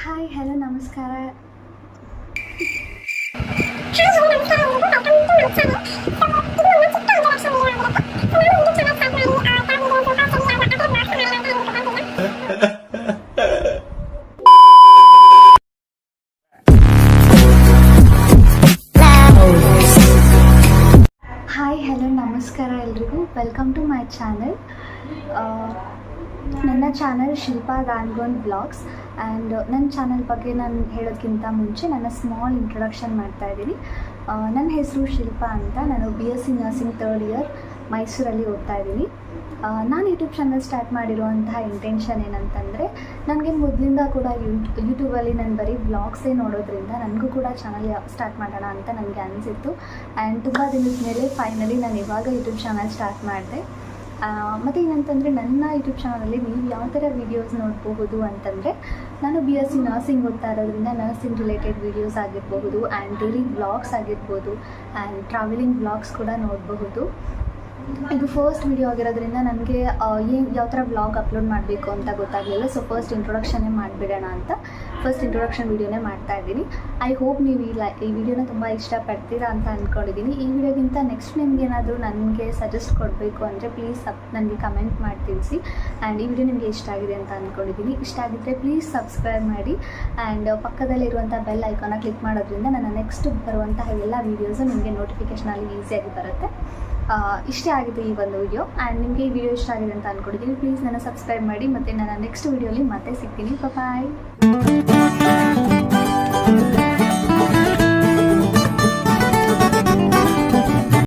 Hi hello ನಮಸ್ಕಾರ. Hi hello ನಮಸ್ಕಾರ ಎಲ್ರಿಗೂ. Welcome to my channel. ನನ್ನ ಚಾನಲ್ ಶಿಲ್ಪಾ ಗಾನ್ಗೋನ್ ಬ್ಲಾಗ್ಸ್. ಆ್ಯಂಡ್ ನನ್ನ ಚಾನಲ್ ಬಗ್ಗೆ ನಾನು ಹೇಳೋದಕ್ಕಿಂತ ಮುಂಚೆ ನನ್ನ ಸ್ಮಾಲ್ ಇಂಟ್ರೊಡಕ್ಷನ್ ಮಾಡ್ತಾ ಇದ್ದೀನಿ. ನನ್ನ ಹೆಸರು ಶಿಲ್ಪಾ ಅಂತ. ನಾನು BSc ನರ್ಸಿಂಗ್ 3rd ಇಯರ್ ಮೈಸೂರಲ್ಲಿ ಓದ್ತಾ ಇದ್ದೀನಿ. ನಾನು ಯೂಟ್ಯೂಬ್ ಚಾನಲ್ ಸ್ಟಾರ್ಟ್ ಮಾಡಿರುವಂತಹ ಇಂಟೆನ್ಷನ್ ಏನಂತಂದರೆ, ನನಗೆ ಮೊದಲಿಂದ ಕೂಡ ಯೂಟ್ಯೂಬಲ್ಲಿ ನಾನು ಬರೀ ಬ್ಲಾಗ್ಸೇ ನೋಡೋದ್ರಿಂದ ನನಗೂ ಕೂಡ ಚಾನಲ್ ಸ್ಟಾರ್ಟ್ ಮಾಡೋಣ ಅಂತ ನನಗೆ ಅನಿಸಿತ್ತು. ಆ್ಯಂಡ್ ತುಂಬ ದಿನದ ಮೇಲೆ ಫೈನಲಿ ನಾನು ಇವಾಗ ಯೂಟ್ಯೂಬ್ ಚಾನಲ್ ಸ್ಟಾರ್ಟ್ ಮಾಡಿದೆ. ಮತ್ತು ಏನಂತಂದರೆ, ನನ್ನ ಯೂಟ್ಯೂಬ್ ಚಾನಲಲ್ಲಿ ನೀವು ಯಾವ ಥರ ವೀಡಿಯೋಸ್ ನೋಡಬಹುದು ಅಂತಂದರೆ, ನಾನು BSc ನರ್ಸಿಂಗ್ ಓದ್ತಾ ಇರೋದ್ರಿಂದ ನರ್ಸಿಂಗ್ ರಿಲೇಟೆಡ್ ವೀಡಿಯೋಸ್ ಆಗಿರಬಹುದು, ಆ್ಯಂಡ್ ಡೈಲಿ ವ್ಲಾಗ್ಸ್ ಆಗಿರ್ಬೋದು, ಆ್ಯಂಡ್ ಟ್ರಾವೆಲಿಂಗ್ ವ್ಲಾಗ್ಸ್ ಕೂಡ ನೋಡಬಹುದು. ಇದು ಫಸ್ಟ್ ವಿಡಿಯೋ ಆಗಿರೋದ್ರಿಂದ ನನಗೆ ಯಾವ ಥರ ವ್ಲಾಗ್ ಅಪ್ಲೋಡ್ ಮಾಡಬೇಕು ಅಂತ ಗೊತ್ತಾಗಲಿಲ್ಲ. ಸೊ ಫಸ್ಟ್ ಇಂಟ್ರೊಡಕ್ಷನ್ನೇ ಮಾಡಿಬಿಡೋಣ ಅಂತ ಫಸ್ಟ್ ಇಂಟ್ರೊಡಕ್ಷನ್ ವೀಡಿಯೋನೇ ಮಾಡ್ತಾ ಇದ್ದೀನಿ. ಐ ಹೋಪ್ ನೀವು ಈ ವಿಡಿಯೋನ ತುಂಬ ಇಷ್ಟಪಡ್ತೀರಾ ಅಂತ ಅಂದ್ಕೊಂಡಿದ್ದೀನಿ. ಈ ವಿಡಿಯೋಗಿಂತ ನೆಕ್ಸ್ಟ್ ನಿಮಗೇನಾದರೂ ನನಗೆ ಸಜೆಸ್ಟ್ ಕೊಡಬೇಕು ಅಂದರೆ ಪ್ಲೀಸ್ ನನಗೆ ಕಮೆಂಟ್ ಮಾಡಿ ತಿಳಿಸಿ. ಆ್ಯಂಡ್ ಈ ವಿಡಿಯೋ ನಿಮಗೆ ಇಷ್ಟ ಆಗಿದೆ ಅಂತ ಅಂದ್ಕೊಂಡಿದ್ದೀನಿ. ಇಷ್ಟ ಆಗಿದ್ದರೆ ಪ್ಲೀಸ್ ಸಬ್ಸ್ಕ್ರೈಬ್ ಮಾಡಿ. ಆ್ಯಂಡ್ ಪಕ್ಕದಲ್ಲಿರುವಂಥ ಬೆಲ್ ಐಕಾನ ಕ್ಲಿಕ್ ಮಾಡೋದ್ರಿಂದ ನನ್ನ ನೆಕ್ಸ್ಟ್ ಬರುವಂತಹ ಎಲ್ಲ ವೀಡಿಯೋಸು ನಿಮಗೆ ನೋಟಿಫಿಕೇಷನಲ್ಲಿ ಈಸಿಯಾಗಿ ಬರುತ್ತೆ. ಇಷ್ಟ ಆಗಿದೆ ಈ ಒಂದು ವಿಡಿಯೋ. ಆ್ಯಂಡ್ ನಿಮಗೆ ಈ ವಿಡಿಯೋ ಇಷ್ಟ ಆಗಿದೆ ಅಂತ ಅಂದ್ಕೊಂಡಿದ್ದೀನಿ. ಪ್ಲೀಸ್ ನನ್ನ ಸಬ್ಸ್ಕ್ರೈಬ್ ಮಾಡಿ. ಮತ್ತು ನನ್ನ ನೆಕ್ಸ್ಟ್ ವಿಡಿಯೋಲಿ ಮತ್ತೆ ಸಿಗ್ತೀನಿ. ಬಾಯ್.